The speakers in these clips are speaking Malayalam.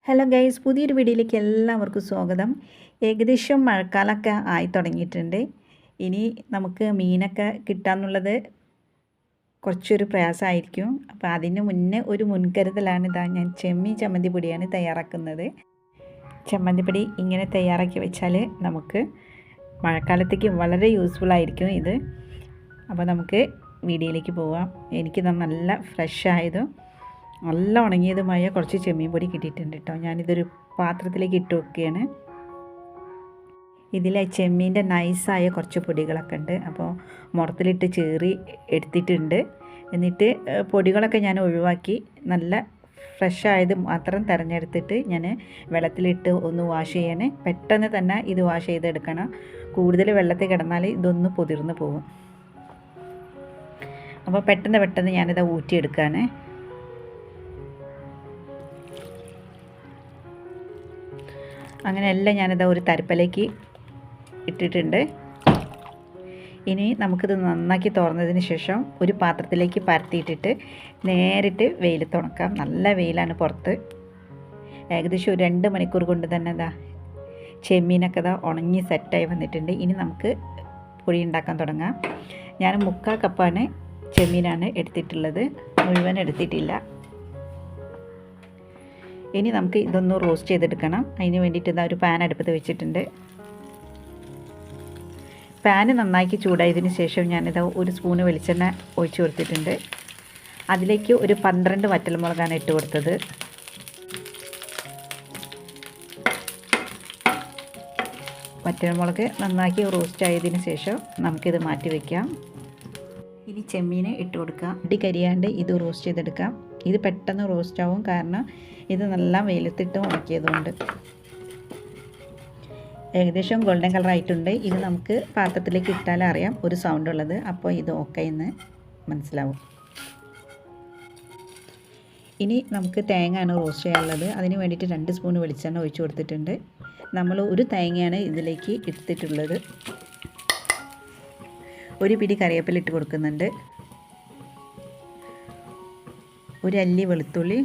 ഹലോ ഗൈസ്, പുതിയൊരു വീഡിയോയിലേക്ക് എല്ലാവർക്കും സ്വാഗതം. ഏകദേശം മഴക്കാലമൊക്കെ ആയി തുടങ്ങിയിട്ടുണ്ട്. ഇനി നമുക്ക് മീനൊക്കെ കിട്ടാന്നുള്ളത് കുറച്ചൊരു പ്രയാസമായിരിക്കും. അപ്പോൾ അതിന് മുന്നേ ഒരു മുൻകരുതലാണ് ഞാൻ ചെമ്മീൻ ചമ്മന്തി പൊടിയാണ് തയ്യാറാക്കുന്നത്. ചമ്മന്തിപ്പൊടി ഇങ്ങനെ തയ്യാറാക്കി വെച്ചാൽ നമുക്ക് മഴക്കാലത്തേക്ക് വളരെ യൂസ്ഫുൾ ആയിരിക്കും ഇത്. അപ്പോൾ നമുക്ക് വീഡിയോയിലേക്ക് പോവാം. എനിക്ക് നല്ല ഫ്രഷ് ആയതും നല്ല ഉണങ്ങിയതുമായ കുറച്ച് ചെമ്മീൻ പൊടി കിട്ടിയിട്ടുണ്ട് കേട്ടോ. ഞാനിതൊരു പാത്രത്തിലേക്ക് ഇട്ട് വെക്കുകയാണ്. ഇതിൽ ചെമ്മീൻ്റെ നൈസായ കുറച്ച് പൊടികളൊക്കെ ഉണ്ട്. അപ്പോൾ മുറത്തിലിട്ട് ചേറി എടുത്തിട്ടുണ്ട്. എന്നിട്ട് പൊടികളൊക്കെ ഞാൻ ഒഴിവാക്കി നല്ല ഫ്രഷ് ആയത് മാത്രം തിരഞ്ഞെടുത്തിട്ട് ഞാൻ വെള്ളത്തിലിട്ട് ഒന്ന് വാഷ് ചെയ്യണേ. പെട്ടെന്ന് തന്നെ ഇത് വാഷ് ചെയ്തെടുക്കണം. കൂടുതൽ വെള്ളത്തിൽ കിടന്നാൽ ഇതൊന്ന് പൊതിർന്ന് പോകും. അപ്പോൾ പെട്ടെന്ന് ഞാനിത് ഊറ്റിയെടുക്കുകയാണ്. അങ്ങനെ എല്ലാം ഞാനിത് ഒരു തരപ്പലേക്ക് ഇട്ടിട്ടുണ്ട്. ഇനി നമുക്കിത് നന്നാക്കി തുറന്നതിന് ശേഷം ഒരു പാത്രത്തിലേക്ക് പരത്തിയിട്ടിട്ട് നേരിട്ട് വെയിലത്ത് ഉണക്കാം. നല്ല വെയിലാണ് പുറത്ത്. ഏകദേശം ഒരു 2 മണിക്കൂർ കൊണ്ട് തന്നെ ചെമ്മീനൊക്കെ ഉണങ്ങി സെറ്റായി വന്നിട്ടുണ്ട്. ഇനി നമുക്ക് പൊടി ഉണ്ടാക്കാൻ തുടങ്ങാം. ഞാൻ 3/4 കപ്പാണ് ചെമ്മീനാണ് എടുത്തിട്ടുള്ളത്, മുഴുവൻ എടുത്തിട്ടില്ല. ഇനി നമുക്ക് ഇതൊന്ന് റോസ്റ്റ് ചെയ്തെടുക്കണം. അതിന് വേണ്ടിയിട്ട് ഒരു പാൻ അടുപ്പത്ത് വെച്ചിട്ടുണ്ട്. പാന് നന്നാക്കി ചൂടായതിന് ശേഷം ഞാനിത് ഒരു സ്പൂണ് വെളിച്ചെണ്ണ ഒഴിച്ചു കൊടുത്തിട്ടുണ്ട്. അതിലേക്ക് ഒരു 12 വറ്റൽമുളകാണ് ഇട്ട് കൊടുത്തത്. വറ്റൽമുളക് നന്നാക്കി റോസ്റ്റ് ആയതിന് ശേഷം നമുക്കിത് മാറ്റി വയ്ക്കാം. ഇനി ചെമ്മീൻ ഇട്ട് കൊടുക്കാം. ഇടി കരിയാണ്ട് ഇത് റോസ്റ്റ് ചെയ്തെടുക്കാം. ഇത് പെട്ടെന്ന് റോസ്റ്റ് ആവും, കാരണം ഇത് നല്ല വെയിലത്തിട്ട് ഉണക്കിയതുകൊണ്ട്. ഏകദേശം ഗോൾഡൻ കളർ ആയിട്ടുണ്ട്. ഇത് നമുക്ക് പാത്രത്തിലേക്ക് ഇട്ടാൽ അറിയാം ഒരു സൗണ്ട് ഉള്ളത്. അപ്പോൾ ഇത് ഓക്കെ എന്ന് മനസ്സിലാവും. ഇനി നമുക്ക് തേങ്ങയാണ് റോസ്റ്റ് ചെയ്യാനുള്ളത്. അതിന് വേണ്ടിയിട്ട് 2 സ്പൂൺ വെളിച്ചെണ്ണ ഒഴിച്ചു കൊടുത്തിട്ടുണ്ട്. നമ്മൾ ഒരു തേങ്ങയാണ് ഇതിലേക്ക് എടുത്തിട്ടുള്ളത്. ഒരു പിടി കറിവേപ്പില ഇട്ട് കൊടുക്കുന്നുണ്ട്. ഒരു അല്ലി വെളുത്തുള്ളി,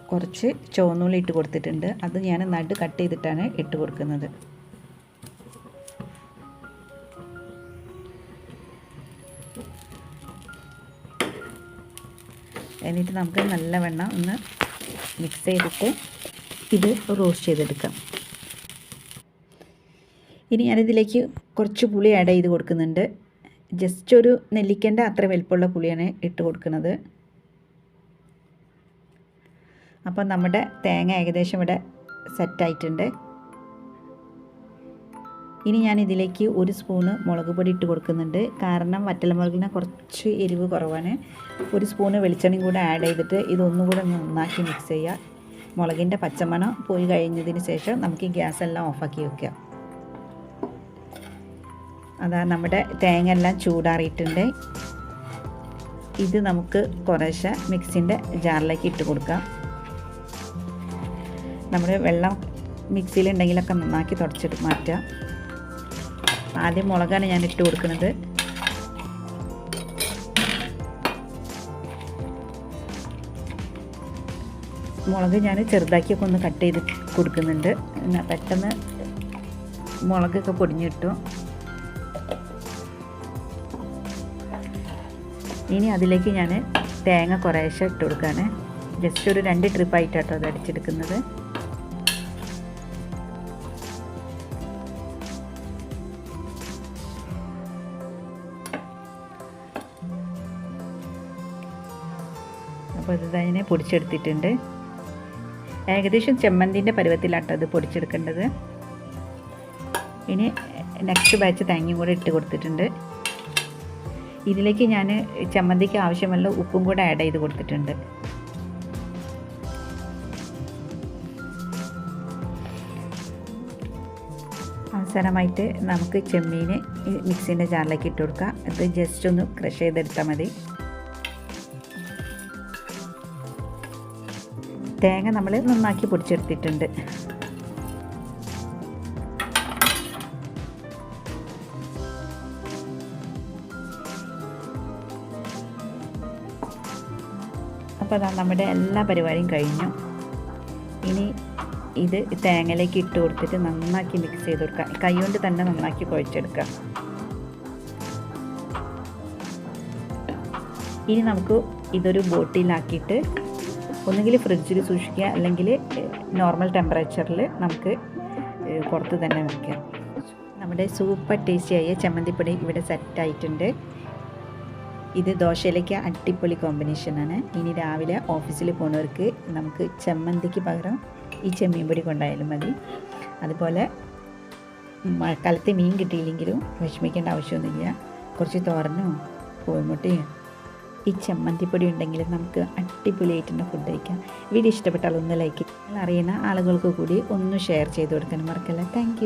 കുറച്ച് ചുവന്നുള്ളി ഇട്ട് കൊടുത്തിട്ടുണ്ട്. അത് ഞാൻ നടു കട്ട് ചെയ്തിട്ടാണ് ഇട്ട് കൊടുക്കുന്നത്. എന്നിട്ട് നമുക്ക് നല്ലവണ്ണം ഒന്ന് മിക്സ് ചെയ്തിട്ട് ഇത് റോസ്റ്റ് ചെയ്തെടുക്കാം. ഇനി ഞാനിതിലേക്ക് കുറച്ച് പുളി ആഡ് ചെയ്ത് കൊടുക്കുന്നുണ്ട്. ജസ്റ്റ് ഒരു നെല്ലിക്കൻ്റെ അത്ര വലിപ്പമുള്ള പുളിയാണ് ഇട്ട് കൊടുക്കുന്നത്. അപ്പം നമ്മുടെ തേങ്ങ ഏകദേശം ഇവിടെ സെറ്റായിട്ടുണ്ട്. ഇനി ഞാൻ ഇതിലേക്ക് 1 സ്പൂണ് മുളക് പൊടി ഇട്ട് കൊടുക്കുന്നുണ്ട്. കാരണം വറ്റൽമുളകിന് കുറച്ച് എരിവ് കുറവാണ്. 1 സ്പൂണ് വെളിച്ചെണ്ണയും കൂടെ ആഡ് ചെയ്തിട്ട് ഇതൊന്നുകൂടെ നന്നാക്കി മിക്സ് ചെയ്യുക. മുളകിൻ്റെ പച്ചമണം പോയി കഴിഞ്ഞതിന് ശേഷം നമുക്ക് ഗ്യാസ് എല്ലാം ഓഫാക്കി വയ്ക്കുക. അതാ നമ്മുടെ തേങ്ങ എല്ലാം ചൂടാറിയിട്ടുണ്ട്. ഇത് നമുക്ക് കുറേശ്ശെ മിക്സിൻ്റെ ജാറിലേക്ക് ഇട്ട് കൊടുക്കാം. നമ്മുടെ വെള്ളം മിക്സിയിലുണ്ടെങ്കിലൊക്കെ നന്നാക്കി തുടച്ചിട്ട് മാറ്റാം. ആദ്യം മുളകാണ് ഞാൻ ഇട്ട് കൊടുക്കുന്നത്. മുളക് ഞാൻ ചെറുതാക്കിയൊക്കെ ഒന്ന് കട്ട് ചെയ്ത് കൊടുക്കുന്നുണ്ട്. പിന്നെ പെട്ടെന്ന് മുളകൊക്കെ പൊടിഞ്ഞിട്ടു. ഇനി അതിലേക്ക് ഞാൻ തേങ്ങ കുറേശ്ശെ ഇട്ട് കൊടുക്കുകയാണ്. ജസ്റ്റ് ഒരു 2 ട്രിപ്പായിട്ടാട്ടോ അത് അടിച്ചെടുക്കുന്നത്. അപ്പോൾ ഇത് അതിനെ പൊടിച്ചെടുത്തിട്ടുണ്ട്. ഏകദേശം ചമ്മന്തിൻ്റെ പരുവത്തിലാട്ടോ അത് പൊടിച്ചെടുക്കേണ്ടത്. ഇനി നെക്സ്റ്റ് ബാച്ച് തേങ്ങയും കൂടെ ഇട്ട് കൊടുത്തിട്ടുണ്ട്. ഇതിലേക്ക് ഞാൻ ചമ്മന്തിക്ക് ആവശ്യമുള്ള ഉപ്പും കൂടെ ആഡ് ചെയ്ത് കൊടുത്തിട്ടുണ്ട്. അവസാനമായിട്ട് നമുക്ക് ചെമ്മീൻ മിക്സിൻ്റെ ജാറിലേക്ക് ഇട്ട് കൊടുക്കാം. ഇത് ജസ്റ്റ് ഒന്ന് ക്രഷ് ചെയ്തെടുത്താൽ മതി. തേങ്ങ നമ്മൾ നന്നാക്കി പൊടിച്ചെടുത്തിട്ടുണ്ട്. അപ്പോൾ അതാ നമ്മുടെ എല്ലാ പരിപാടിയും കഴിഞ്ഞു. ഇനി ഇത് തേങ്ങയിലേക്ക് ഇട്ട് കൊടുത്തിട്ട് നന്നാക്കി മിക്സ് ചെയ്ത് കൊടുക്കുക. കൈ കൊണ്ട് തന്നെ നന്നാക്കി കുഴച്ചെടുക്കുക. ഇനി നമുക്ക് ഇതൊരു ബോട്ടിലാക്കിയിട്ട് ഒന്നുകിൽ ഫ്രിഡ്ജിൽ സൂക്ഷിക്കുക, അല്ലെങ്കിൽ നോർമൽ ടെമ്പറേച്ചറിൽ നമുക്ക് പുറത്ത് തന്നെ വയ്ക്കാം. നമ്മുടെ സൂപ്പർ ടേസ്റ്റിയായ ചമ്മന്തിപ്പൊടി ഇവിടെ സെറ്റായിട്ടുണ്ട്. ഇത് ദോശയിലേക്ക് അടിപൊളി കോമ്പിനേഷനാണ്. ഇനി രാവിലെ ഓഫീസിൽ പോകുന്നവർക്ക് നമുക്ക് ചമ്മന്തിക്ക് പകരം ഈ ചെമ്മീൻ പൊടി കൊണ്ടായാലും മതി. അതുപോലെ മഴക്കാലത്ത് മീൻ കിട്ടിയില്ലെങ്കിലും വിഷമിക്കേണ്ട ആവശ്യമൊന്നുമില്ല. കുറച്ച് തോരനും കോഴിമുട്ടയും ഈ ചമ്മന്തിപ്പൊടി ഉണ്ടെങ്കിൽ നമുക്ക് അടിപൊളിയായിട്ടുള്ള ഫുഡ് കഴിക്കാം. വീഡിയോ ഇഷ്ടപ്പെട്ടാൽ ഒന്ന് ലൈക്ക്, അറിയുന്ന ആളുകൾക്ക് കൂടി ഒന്ന് ഷെയർ ചെയ്ത് കൊടുക്കാൻ മറക്കല്ല. താങ്ക്